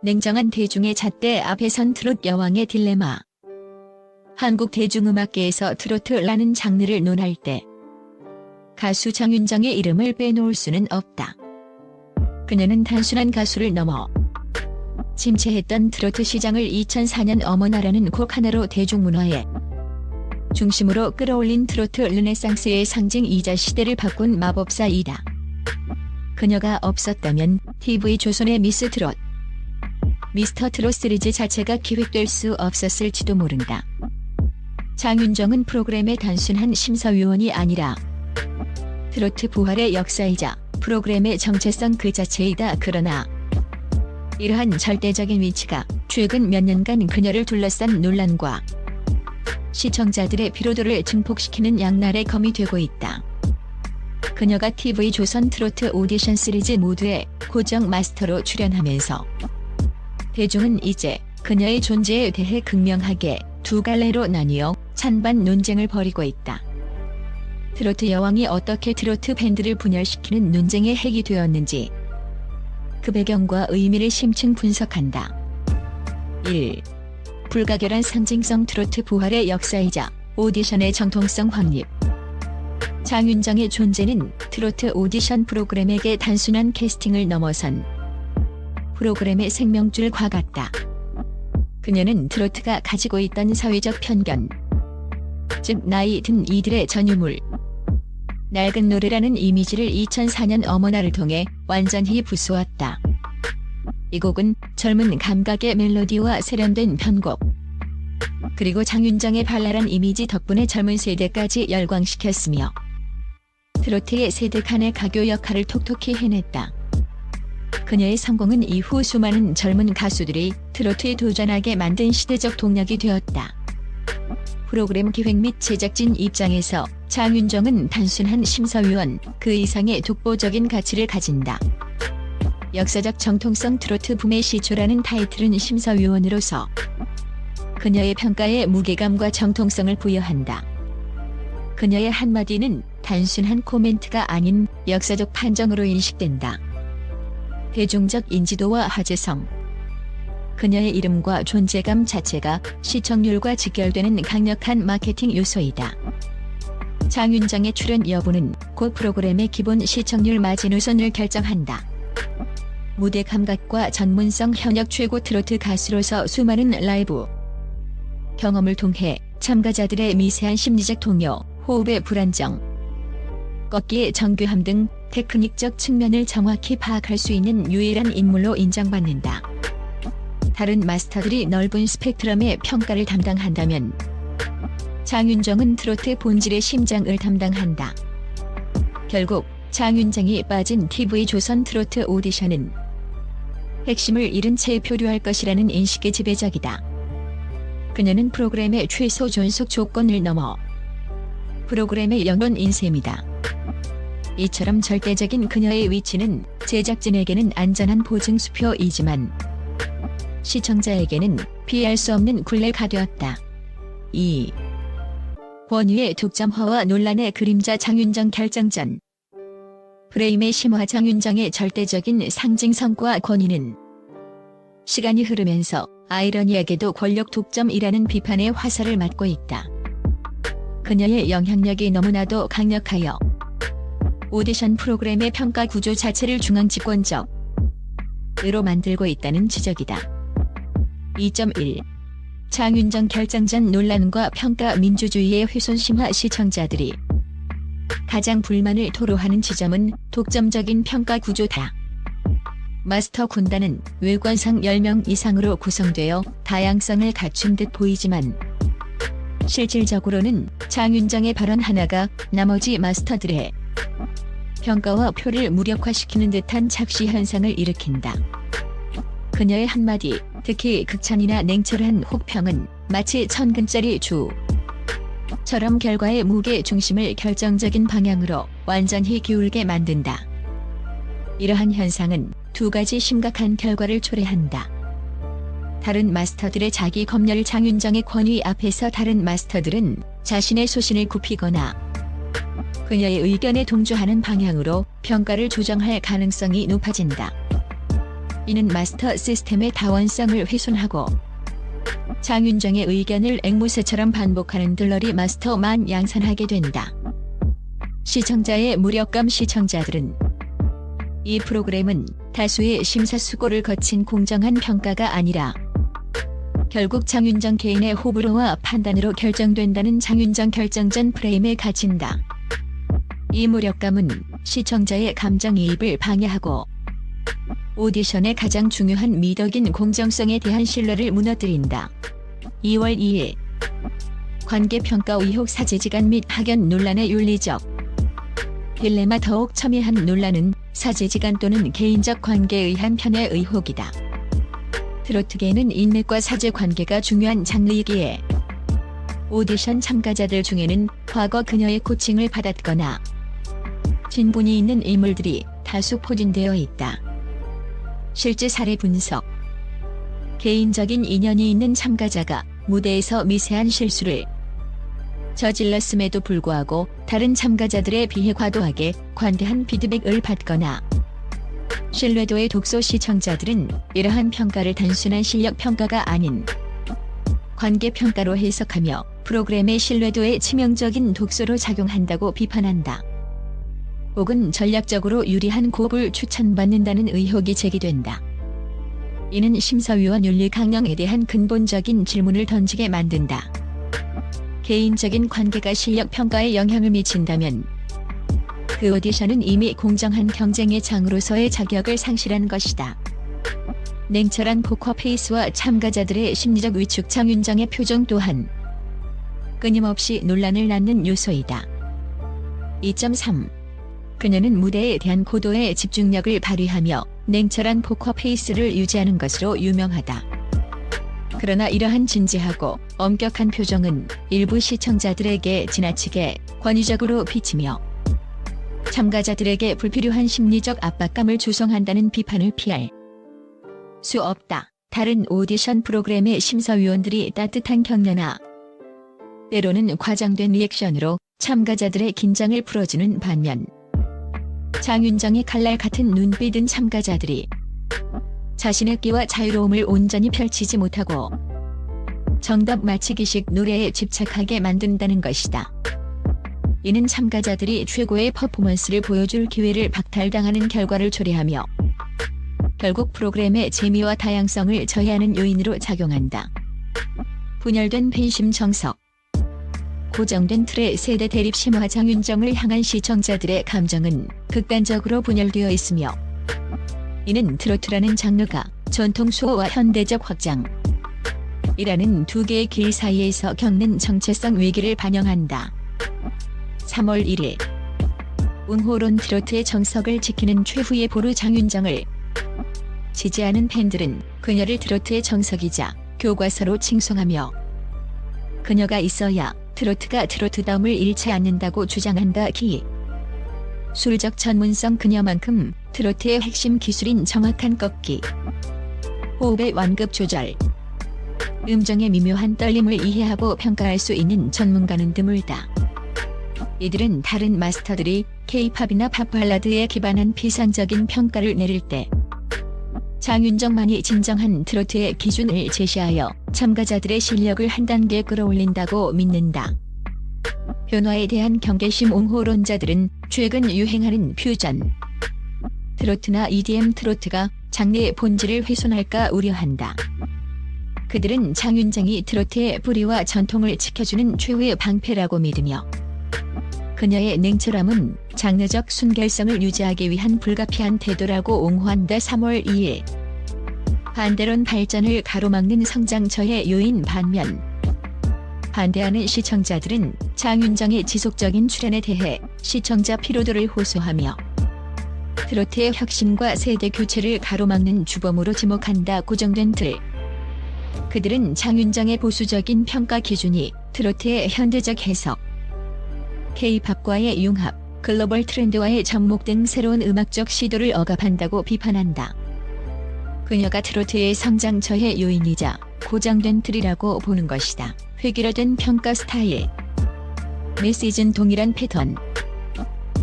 냉정한 대중의 잣대 앞에 선 트롯 여왕의 딜레마. 한국 대중음악계에서 트로트라는 장르를 논할 때 가수 장윤정의 이름을 빼놓을 수는 없다. 그녀는 단순한 가수를 넘어 침체했던 트로트 시장을 2004년 어머나라는 곡 하나로 대중문화의 중심으로 끌어올린 트로트 르네상스의 상징이자 시대를 바꾼 마법사이다. 그녀가 없었다면 TV조선의 미스 트롯, 미스터 트롯 시리즈 자체가 기획될 수 없었을지도 모른다. 장윤정은 프로그램의 단순한 심사위원이 아니라 트로트 부활의 역사이자 프로그램의 정체성 그 자체이다. 그러나 이러한 절대적인 위치가 최근 몇 년간 그녀를 둘러싼 논란과 시청자들의 피로도를 증폭시키는 양날의 검이 되고 있다. 그녀가 TV조선 트로트 오디션 시리즈 모두의 고정 마스터로 출연하면서 대중은 이제 그녀의 존재에 대해 극명하게 두 갈래로 나뉘어 찬반 논쟁을 벌이고 있다. 트로트 여왕이 어떻게 트로트 밴드를 분열시키는 논쟁의 핵이 되었는지 그 배경과 의미를 심층 분석한다. 1. 불가결한 상징성 트로트 부활의 역사이자 오디션의 정통성 확립. 장윤정의 존재는 트로트 오디션 프로그램에게 단순한 캐스팅을 넘어선 프로그램의 생명줄과 같다. 그녀는 트로트가 가지고 있던 사회적 편견, 즉 나이 든 이들의 전유물, 낡은 노래라는 이미지를 2004년 어머나를 통해 완전히 부수었다. 이 곡은 젊은 감각의 멜로디와 세련된 편곡, 그리고 장윤정의 발랄한 이미지 덕분에 젊은 세대까지 열광시켰으며 트로트의 세대 간의 가교 역할을 톡톡히 해냈다. 그녀의 성공은 이후 수많은 젊은 가수들이 트로트에 도전하게 만든 시대적 동력이 되었다. 프로그램 기획 및 제작진 입장에서 장윤정은 단순한 심사위원 그 이상의 독보적인 가치를 가진다. 역사적 정통성 트로트 붐의 시초라는 타이틀은 심사위원으로서 그녀의 평가에 무게감과 정통성을 부여한다. 그녀의 한마디는 단순한 코멘트가 아닌 역사적 판정으로 인식된다. 대중적 인지도와 화제성. 그녀의 이름과 존재감 자체가 시청률과 직결되는 강력한 마케팅 요소이다. 장윤정의 출연 여부는 곧 프로그램의 기본 시청률 마지노선을 결정한다. 무대 감각과 전문성. 현역 최고 트로트 가수로서 수많은 라이브 경험을 통해 참가자들의 미세한 심리적 동요, 호흡의 불안정, 꺾기의 정교함 등 테크닉적 측면을 정확히 파악할 수 있는 유일한 인물로 인정받는다. 다른 마스터들이 넓은 스펙트럼의 평가를 담당한다면 장윤정은 트로트 본질의 심장을 담당한다. 결국 장윤정이 빠진 TV조선 트로트 오디션은 핵심을 잃은 채 표류할 것이라는 인식의 지배적이다. 그녀는 프로그램의 최소 존속 조건을 넘어 프로그램의 영혼인 셈이다. 이처럼 절대적인 그녀의 위치는 제작진에게는 안전한 보증수표이지만 시청자에게는 피할 수 없는 굴레가 되었다. 2. 권위의 독점화와 논란의 그림자. 장윤정 결정전. 프레임의 심화. 장윤정의 절대적인 상징성과 권위는 시간이 흐르면서 아이러니하게도 권력 독점이라는 비판의 화살을 맞고 있다. 그녀의 영향력이 너무나도 강력하여 오디션 프로그램의 평가 구조 자체를 중앙 집권적으로 만들고 있다는 지적이다. 2.1. 장윤정 결정전 논란과 평가. 민주주의의 훼손 심화. 시청자들이 가장 불만을 토로하는 지점은 독점적인 평가 구조다. 마스터 군단은 외관상 10명 이상으로 구성되어 다양성을 갖춘 듯 보이지만 실질적으로는 장윤정의 발언 하나가 나머지 마스터들의 평가와 표를 무력화시키는 듯한 착시 현상을 일으킨다. 그녀의 한마디, 특히 극찬이나 냉철한 혹평은 마치 1000근짜리 주처럼 결과의 무게 중심을 결정적인 방향으로 완전히 기울게 만든다. 이러한 현상은 두 가지 심각한 결과를 초래한다. 다른 마스터들의 자기 검열. 장윤정의 권위 앞에서 다른 마스터들은 자신의 소신을 굽히거나 그녀의 의견에 동조하는 방향으로 평가를 조정할 가능성이 높아진다. 이는 마스터 시스템의 다원성을 훼손하고 장윤정의 의견을 앵무새처럼 반복하는 들러리 마스터만 양산하게 된다. 시청자의 무력감. 시청자들은 이 프로그램은 다수의 심사숙고를 거친 공정한 평가가 아니라 결국 장윤정 개인의 호불호와 판단으로 결정된다는 장윤정 결정전 프레임에 갇힌다. 이 무력감은 시청자의 감정이입을 방해하고 오디션의 가장 중요한 미덕인 공정성에 대한 신뢰를 무너뜨린다. 2월 2일 관계평가 의혹. 사제지간 및 학연 논란의 윤리적 딜레마. 더욱 첨예한 논란은 사제지간 또는 개인적 관계에 의한 편의 의혹이다. 트로트계는 인맥과 사제 관계가 중요한 장르이기에 오디션 참가자들 중에는 과거 그녀의 코칭을 받았거나 친분이 있는 인물들이 다수 포진되어 있다. 실제 사례 분석. 개인적인 인연이 있는 참가자가 무대에서 미세한 실수를 저질렀음에도 불구하고 다른 참가자들에 비해 과도하게 관대한 피드백을 받거나 신뢰도의 독소. 시청자들은 이러한 평가를 단순한 실력 평가가 아닌 관계 평가로 해석하며 프로그램의 신뢰도에 치명적인 독소로 작용한다고 비판한다. 혹은 전략적으로 유리한 곡을 추천받는다는 의혹이 제기된다. 이는 심사위원 윤리 강령에 대한 근본적인 질문을 던지게 만든다. 개인적인 관계가 실력 평가에 영향을 미친다면 그 오디션은 이미 공정한 경쟁의 장으로서의 자격을 상실한 것이다. 냉철한 포커페이스와 참가자들의 심리적 위축. 장윤정의 표정 또한 끊임없이 논란을 낳는 요소이다. 2.3. 그녀는 무대에 대한 고도의 집중력을 발휘하며 냉철한 포커페이스를 유지하는 것으로 유명하다. 그러나 이러한 진지하고 엄격한 표정은 일부 시청자들에게 지나치게 권위적으로 비치며 참가자들에게 불필요한 심리적 압박감을 조성한다는 비판을 피할 수 없다. 다른 오디션 프로그램의 심사위원들이 따뜻한 격려나 때로는 과장된 리액션으로 참가자들의 긴장을 풀어주는 반면 장윤정의 칼날 같은 눈빛은 참가자들이 자신의 끼와 자유로움을 온전히 펼치지 못하고 정답 맞히기식 노래에 집착하게 만든다는 것이다. 이는 참가자들이 최고의 퍼포먼스를 보여줄 기회를 박탈당하는 결과를 초래하며 결국 프로그램의 재미와 다양성을 저해하는 요인으로 작용한다. 분열된 팬심. 정석. 고정된 틀의 세대 대립 심화. 장윤정을 향한 시청자들의 감정은 극단적으로 분열되어 있으며 이는 트로트라는 장르가 전통 수호와 현대적 확장 이라는 두 개의 길 사이에서 겪는 정체성 위기를 반영한다. 3월 1일 웅호론. 트로트의 정석을 지키는 최후의 보루. 장윤정을 지지하는 팬들은 그녀를 트로트의 정석이자 교과서로 칭송하며 그녀가 있어야 트로트가 트로트다움을 잃지 않는다고 주장한다. 기술적 전문성. 그녀만큼 트로트의 핵심 기술인 정확한 꺾기, 호흡의 완급 조절, 음정의 미묘한 떨림을 이해하고 평가할 수 있는 전문가는 드물다. 이들은 다른 마스터들이 K-팝이나 팝 발라드에 기반한 피상적인 평가를 내릴 때 장윤정만이 진정한 트로트의 기준을 제시하여 참가자들의 실력을 한 단계 끌어올린다고 믿는다. 변화에 대한 경계심. 웅호론자들은 최근 유행하는 퓨전 트로트나 EDM 트로트가 장르의 본질을 훼손할까 우려한다. 그들은 장윤정이 트로트의 뿌리와 전통을 지켜주는 최후의 방패라고 믿으며 그녀의 냉철함은 장르적 순결성을 유지하기 위한 불가피한 태도라고 옹호한다. 3월 2일 반대론. 발전을 가로막는 성장 저해 요인. 반면 반대하는 시청자들은 장윤정의 지속적인 출연에 대해 시청자 피로도를 호소하며 트로트의 혁신과 세대 교체를 가로막는 주범으로 지목한다. 고정된 틀. 그들은 장윤정의 보수적인 평가 기준이 트로트의 현대적 해석, K-팝과의 융합, 글로벌 트렌드와의 접목 등 새로운 음악적 시도를 억압한다고 비판한다. 그녀가 트로트의 성장 저해 요인이자 고정된 틀이라고 보는 것이다. 획일화된 평가 스타일. 매 시즌 동일한 패턴,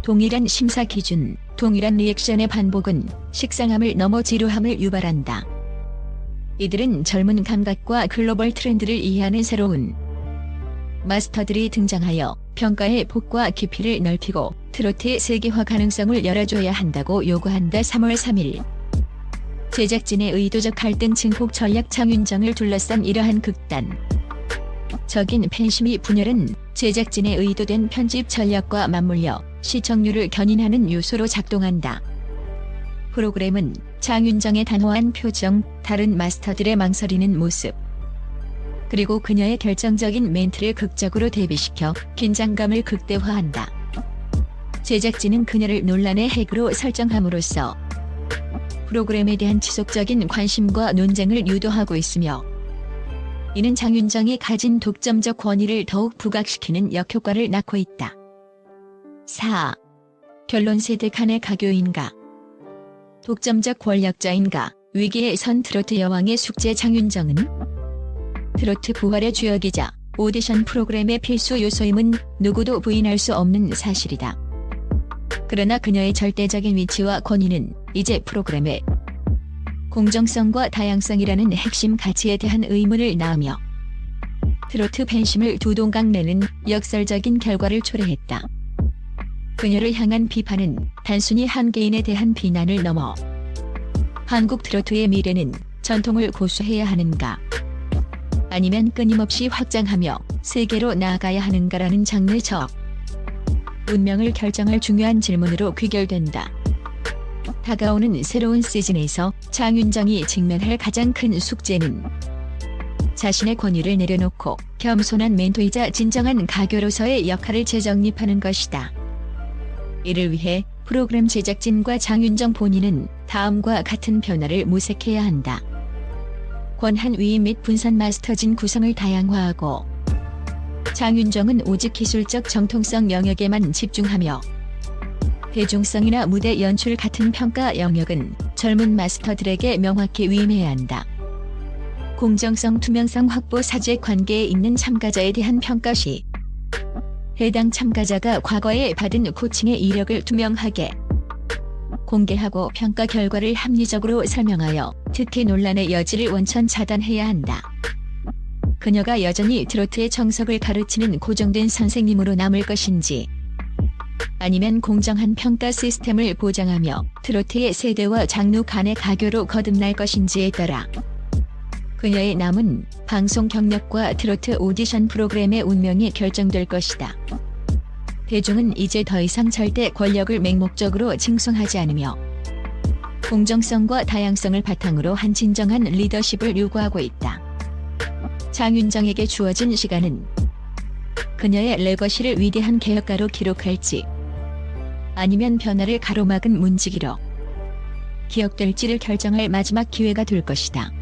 동일한 심사 기준, 동일한 리액션의 반복은 식상함을 넘어 지루함을 유발한다. 이들은 젊은 감각과 글로벌 트렌드를 이해하는 새로운 마스터들이 등장하여 평가의 폭과 깊이를 넓히고 트로트의 세계화 가능성을 열어줘야 한다고 요구한다. 3월 3일 제작진의 의도적 갈등 증폭 전략. 장윤정을 둘러싼 이러한 극단적인 팬심이 분열은 제작진의 의도된 편집 전략과 맞물려 시청률을 견인하는 요소로 작동한다. 프로그램은 장윤정의 단호한 표정, 다른 마스터들의 망설이는 모습, 그리고 그녀의 결정적인 멘트를 극적으로 대비시켜 긴장감을 극대화한다. 제작진은 그녀를 논란의 핵으로 설정함으로써 프로그램에 대한 지속적인 관심과 논쟁을 유도하고 있으며, 이는 장윤정이 가진 독점적 권위를 더욱 부각시키는 역효과를 낳고 있다. 4. 결론 세대 간의 가교인가? 독점적 권력자인가? 위기에 선 트로트 여왕의 숙제. 장윤정은 트로트 부활의 주역이자 오디션 프로그램의 필수 요소임은 누구도 부인할 수 없는 사실이다. 그러나 그녀의 절대적인 위치와 권위는 이제 프로그램의 공정성과 다양성이라는 핵심 가치에 대한 의문을 낳으며 트로트 팬심을 두 동강 내는 역설적인 결과를 초래했다. 그녀를 향한 비판은 단순히 한 개인에 대한 비난을 넘어 한국 트로트의 미래는 전통을 고수해야 하는가, 아니면 끊임없이 확장하며 세계로 나아가야 하는가라는 장르적 운명을 결정할 중요한 질문으로 귀결된다. 다가오는 새로운 시즌에서 장윤정이 직면할 가장 큰 숙제는 자신의 권위를 내려놓고 겸손한 멘토이자 진정한 가교로서의 역할을 재정립하는 것이다. 이를 위해 프로그램 제작진과 장윤정 본인은 다음과 같은 변화를 모색해야 한다. 권한 위임 및 분산 마스터진 구성을 다양화하고, 장윤정은 오직 기술적 정통성 영역에만 집중하며 대중성이나 무대 연출 같은 평가 영역은 젊은 마스터들에게 명확히 위임해야 한다. 공정성, 투명성 확보. 사제 관계에 있는 참가자에 대한 평가 시 해당 참가자가 과거에 받은 코칭의 이력을 투명하게 공개하고 평가 결과를 합리적으로 설명하여 특히 논란의 여지를 원천 차단해야 한다. 그녀가 여전히 트로트의 정석을 가르치는 고정된 선생님으로 남을 것인지, 아니면 공정한 평가 시스템을 보장하며 트로트의 세대와 장르 간의 가교로 거듭날 것인지에 따라 그녀의 남은 방송 경력과 트로트 오디션 프로그램의 운명이 결정될 것이다. 대중은 이제 더 이상 절대 권력을 맹목적으로 칭송하지 않으며 공정성과 다양성을 바탕으로 한 진정한 리더십을 요구하고 있다. 장윤정에게 주어진 시간은 그녀의 레거시를 위대한 개혁가로 기록할지, 아니면 변화를 가로막은 문지기로 기억될지를 결정할 마지막 기회가 될 것이다.